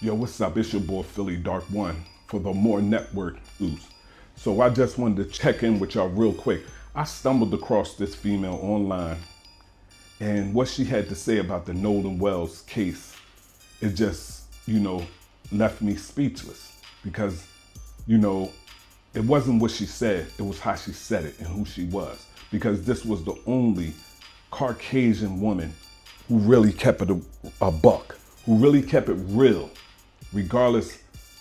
Yo, what's up? It's your boy Philly Dark One for the More Network News. So I just wanted to check in with y'all real quick. I stumbled across this female online, and what she had to say about the Nolan Wells case, it just, left me speechless because, it wasn't what she said, it was how she said it and who she was. Because this was the only Caucasian woman who really kept it a buck, who really kept it real, regardless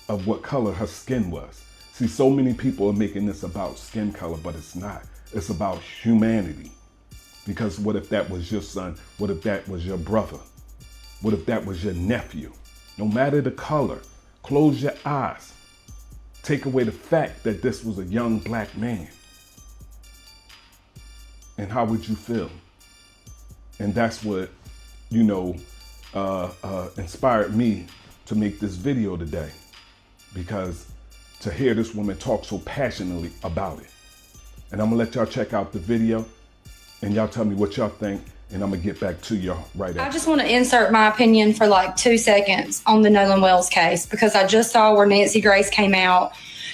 of what color her skin was. See, so many people are making this about skin color, but it's not. It's about humanity. Because what if that was your son? What if that was your brother? What if that was your nephew? No matter the color, close your eyes. Take away the fact that this was a young black man. And how would you feel? And that's what, inspired me to make this video today, because to hear this woman talk so passionately about it. And I'm gonna let y'all check out the video and y'all tell me what y'all think, and I'm gonna get back to y'all right after. I just want to insert my opinion for like 2 seconds on the Nolan Wells case, because I just saw where Nancy Grace came out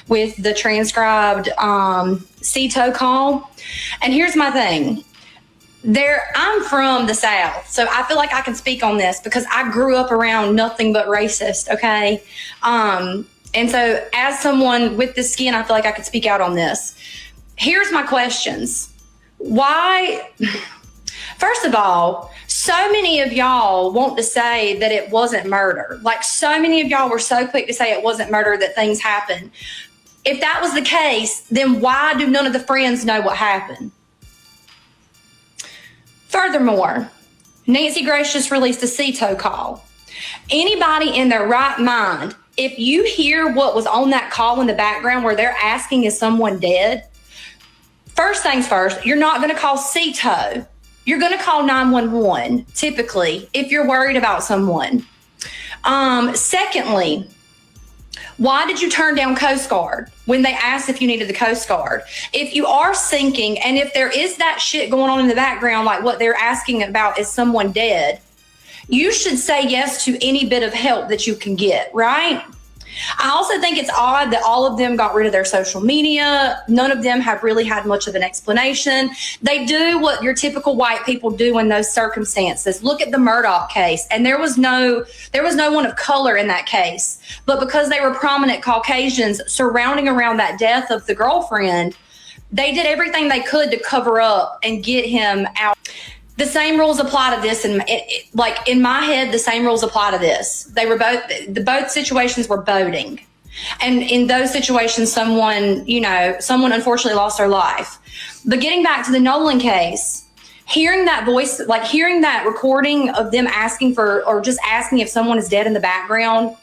with the transcribed CETO call. And here's my thing. I'm from the South, so I feel like I can speak on this because I grew up around nothing but racist, okay? And so as someone with this skin, I feel like I could speak out on this. Here's my questions. Why? First of all, so many of y'all want to say that it wasn't murder. Like, so many of y'all were so quick to say it wasn't murder, that things happened. If that was the case, then why do none of the friends know what happened? Furthermore, Nancy Grace just released a CETO call. Anybody in their right mind, if you hear what was on that call in the background where they're asking, is someone dead? First things first, you're not going to call CETO. You're going to call 911, typically, if you're worried about someone. Secondly, why did you turn down Coast Guard when they asked if you needed the Coast Guard? If you are sinking, and if there is that shit going on in the background, like what they're asking about, is someone dead, you should say yes to any bit of help that you can get, right? I also think it's odd that all of them got rid of their social media. None of them have really had much of an explanation. They do what your typical white people do in those circumstances. Look at the Murdaugh case, and there was no one of color in that case. But because they were prominent Caucasians surrounding around that death of the girlfriend, they did everything they could to cover up and get him out. The same rules apply to this, and like in my head, the same rules apply to this. They were both situations were boating, and in those situations, someone unfortunately lost their life. But getting back to the Nolan case, hearing that voice, like hearing that recording of them asking for, or just asking if someone is dead in the background.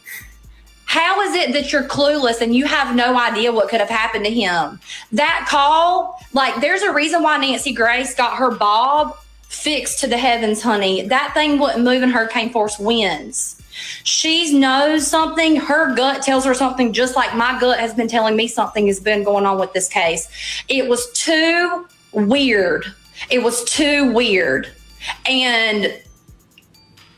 How is it that you're clueless and you have no idea what could have happened to him? That call, like, there's a reason why Nancy Grace got her bob fixed to the heavens, honey. That thing wouldn't move in hurricane force winds. She knows something. Her gut tells her something, just like my gut has been telling me something has been going on with this case. It was too weird. It was too weird. And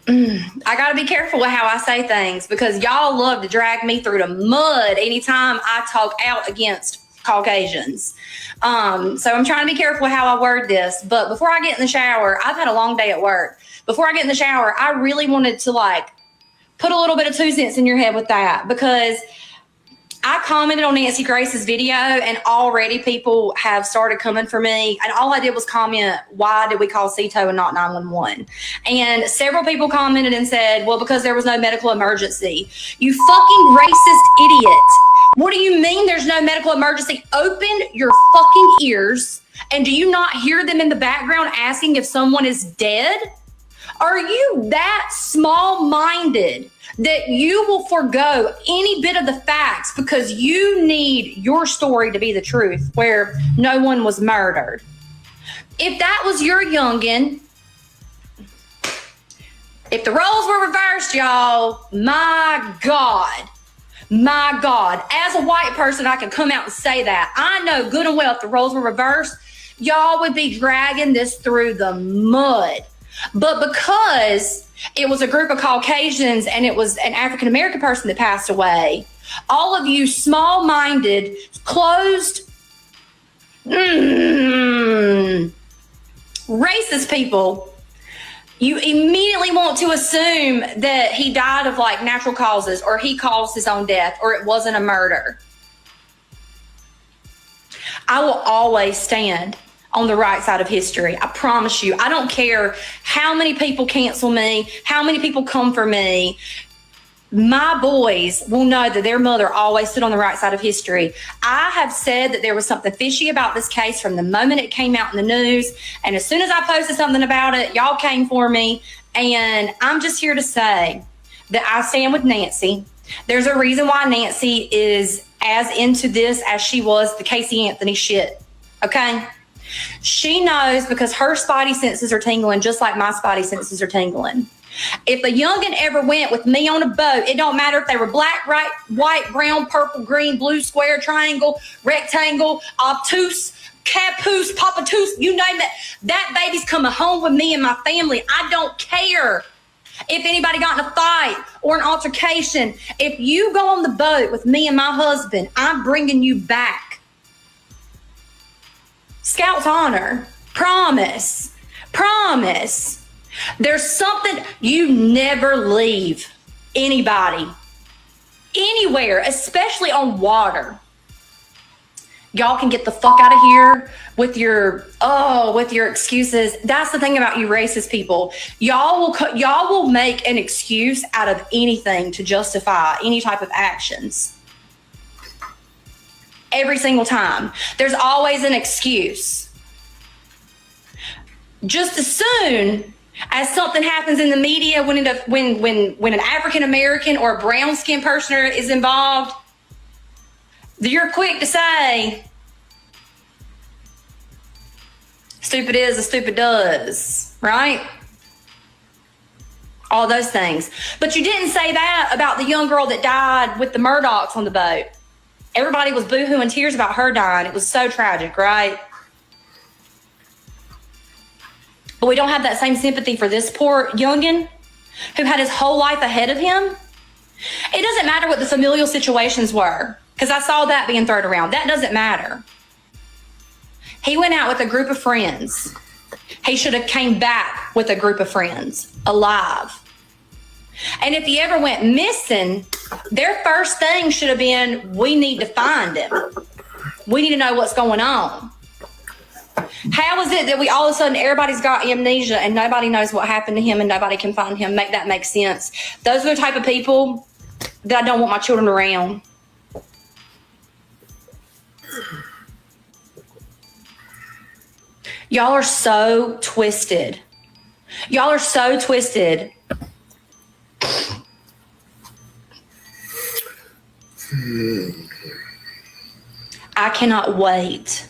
I got to be careful with how I say things, because y'all love to drag me through the mud anytime I talk out against Caucasians. So I'm trying to be careful with how I word this. But before I get in the shower, I've had a long day at work. Before I get in the shower, I really wanted to put a little bit of 2 cents in your head with that, because I commented on Nancy Grace's video and already people have started coming for me. And all I did was comment, why did we call CETO and not 911? And several people commented and said, well, because there was no medical emergency. You fucking racist idiot. What do you mean there's no medical emergency? Open your fucking ears. And do you not hear them in the background asking if someone is dead? Are you that small-minded that you will forego any bit of the facts because you need your story to be the truth, where no one was murdered? If that was your youngin', if the roles were reversed, y'all, my God, as a white person, I can come out and say that. I know good and well if the roles were reversed, y'all would be dragging this through the mud. But because it was a group of Caucasians and it was an African American person that passed away, all of you small-minded, closed, racist people, you immediately want to assume that he died of like natural causes, or he caused his own death, or it wasn't a murder. I will always stand on the right side of history. I promise you. I don't care how many people cancel me, how many people come for me. My boys will know that their mother always stood on the right side of history. I have said that there was something fishy about this case from the moment it came out in the news. And as soon as I posted something about it, y'all came for me. And I'm just here to say that I stand with Nancy. There's a reason why Nancy is as into this as she was the Casey Anthony shit. Okay? She knows because her spidey senses are tingling just like my spidey senses are tingling. If a youngin' ever went with me on a boat, it don't matter if they were black, white, brown, purple, green, blue, square, triangle, rectangle, obtuse, caboose, papatoose, you name it. That baby's coming home with me and my family. I don't care if anybody got in a fight or an altercation. If you go on the boat with me and my husband, I'm bringing you back. Scout's honor. Promise. Promise. There's something, you never leave anybody, anywhere, especially on water. Y'all can get the fuck out of here with your excuses. That's the thing about you racist people. Y'all will make an excuse out of anything to justify any type of actions. Every single time. There's always an excuse. Just as soon as something happens in the media when an African American or a brown skinned person is involved, you're quick to say, stupid is as stupid does, right? All those things. But you didn't say that about the young girl that died with the Murdochs on the boat. Everybody was boohooing tears about her dying. It was so tragic, right? But we don't have that same sympathy for this poor youngin' who had his whole life ahead of him. It doesn't matter what the familial situations were, because I saw that being thrown around. That doesn't matter. He went out with a group of friends. He should have came back with a group of friends, alive. And if he ever went missing, their first thing should have been, we need to find him. We need to know what's going on. How is it that we all of a sudden, everybody's got amnesia and nobody knows what happened to him and nobody can find him? Make that make sense. Those are the type of people that I don't want my children around. Y'all are so twisted. Y'all are so twisted. I cannot wait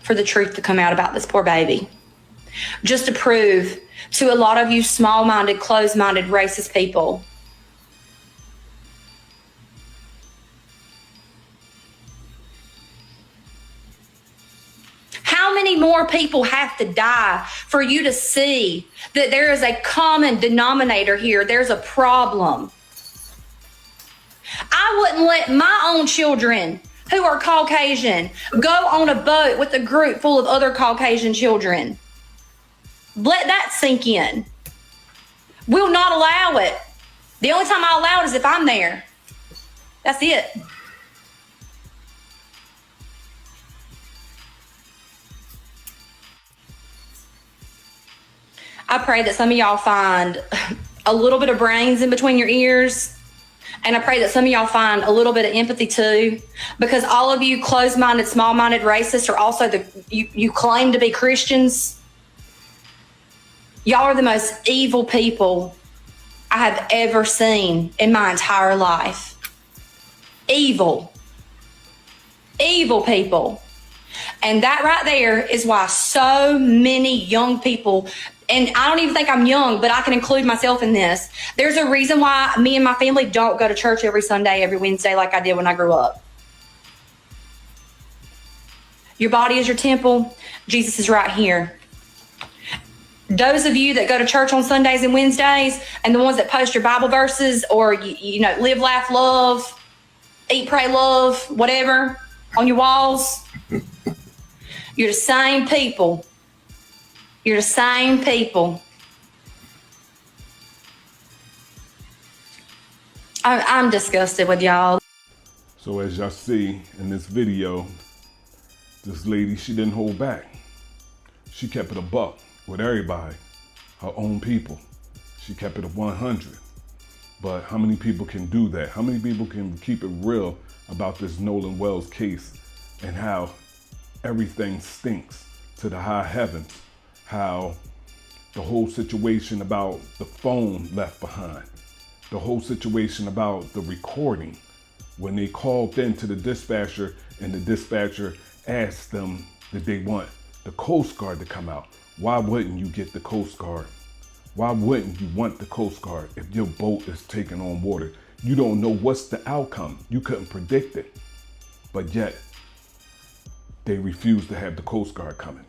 for the truth to come out about this poor baby. Just to prove to a lot of you small-minded, closed-minded, racist people, how many more people have to die for you to see that there is a common denominator here? There's a problem. I wouldn't let my own children who are Caucasian go on a boat with a group full of other Caucasian children. Let that sink in. We'll not allow it. The only time I'll allow it is if I'm there. That's it. I pray that some of y'all find a little bit of brains in between your ears. And I pray that some of y'all find a little bit of empathy too, because all of you closed-minded, small-minded racists are also you claim to be Christians. Y'all are the most evil people I have ever seen in my entire life. Evil. Evil people. And that right there is why so many young people, and I don't even think I'm young, but I can include myself in this. There's a reason why me and my family don't go to church every Sunday, every Wednesday like I did when I grew up. Your body is your temple. Jesus is right here. Those of you that go to church on Sundays and Wednesdays, and the ones that post your Bible verses, or you know, live, laugh, love, eat, pray, love, whatever, on your walls, you're the same people. You're the same people. I'm disgusted with y'all. So as y'all see in this video, this lady, she didn't hold back. She kept it a buck with everybody, her own people. She kept it a 100. But how many people can do that? How many people can keep it real about this Nolan Wells case and how everything stinks to the high heavens? How the whole situation about the phone left behind, the whole situation about the recording, when they called in to the dispatcher and the dispatcher asked them that they want the Coast Guard to come out. Why wouldn't you get the Coast Guard? Why wouldn't you want the Coast Guard if your boat is taking on water? You don't know what's the outcome. You couldn't predict it. But yet, they refused to have the Coast Guard coming.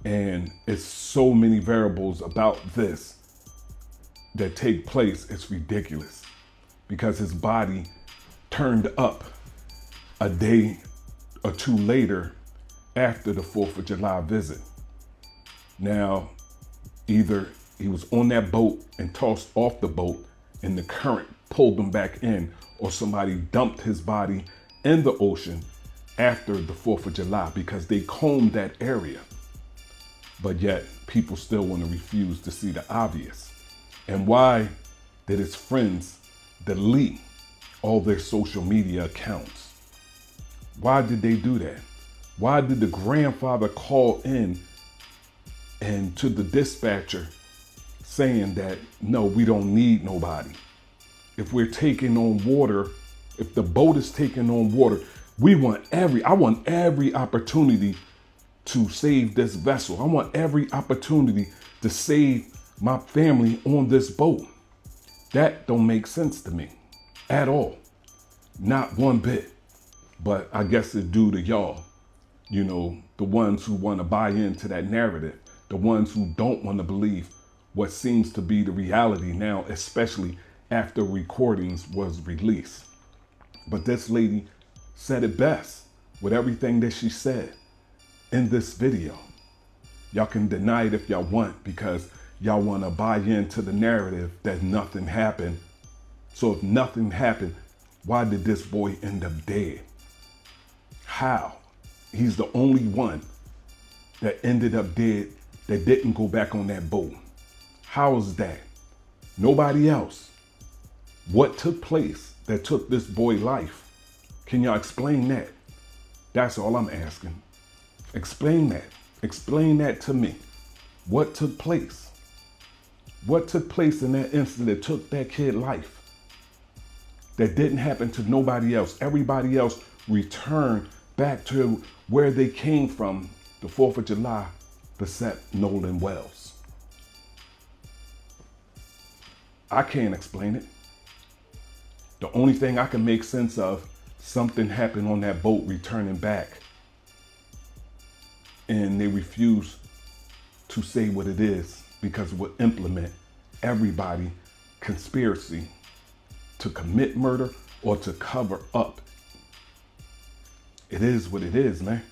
And it's so many variables about this that take place, it's ridiculous. Because his body turned up a day or two later after the 4th of July visit. Now, either he was on that boat and tossed off the boat and the current pulled him back in, or somebody dumped his body in the ocean after the 4th of July because they combed that area. But yet people still want to refuse to see the obvious. And why did his friends delete all their social media accounts? Why did they do that? Why did the grandfather call in and to the dispatcher saying that, no, we don't need nobody? If we're taking on water, if the boat is taking on water, I want every opportunity to save this vessel. I want every opportunity to save my family on this boat. That don't make sense to me at all. Not one bit. But I guess it's due to y'all, you know, the ones who want to buy into that narrative, the ones who don't want to believe what seems to be the reality now, especially after recordings was released. But this lady said it best with everything that she said in this video. Y'all can deny it if y'all want, because y'all want to buy into the narrative that nothing happened. So if nothing happened, why did this boy end up dead? How? He's the only one that ended up dead that didn't go back on that boat. How is that? Nobody else. What took place that took this boy life? Can y'all explain that? That's all I'm asking. Explain that. Explain that to me. What took place? What took place in that incident that took that kid life? That didn't happen to nobody else. Everybody else returned back to where they came from, the 4th of July, except Nolan Wells. I can't explain it. The only thing I can make sense of, something happened on that boat returning back, and they refuse to say what it is because it would implement everybody conspiracy to commit murder or to cover up. It is what it is, man.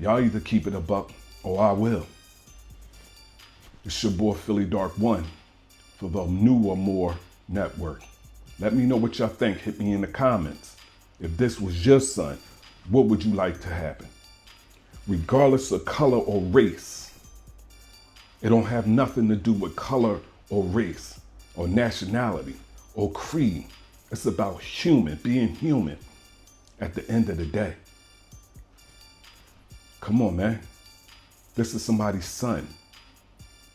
Y'all either keep it a buck or I will. It's your boy Philly Dark One for the New or More Network. Let me know what y'all think. Hit me in the comments. If this was your son, what would you like to happen? Regardless of color or race. It don't have nothing to do with color or race or nationality or creed. It's about being human at the end of the day. Come on, man. This is somebody's son.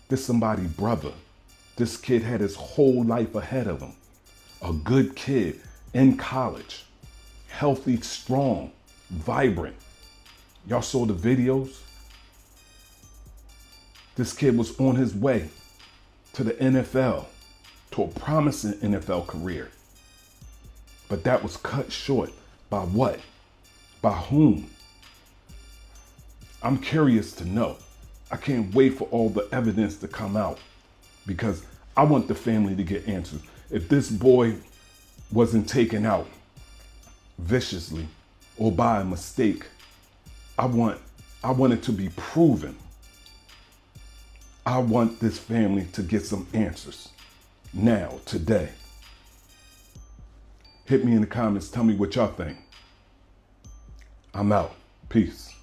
This is somebody's brother. This kid had his whole life ahead of him. A good kid in college, healthy, strong, vibrant. Y'all saw the videos? This kid was on his way to the NFL, to a promising NFL career. But that was cut short by what? By whom? I'm curious to know. I can't wait for all the evidence to come out because I want the family to get answers. If this boy wasn't taken out viciously or by a mistake, I want it to be proven. I want this family to get some answers now, today. Hit me in the comments. Tell me what y'all think. I'm out. Peace.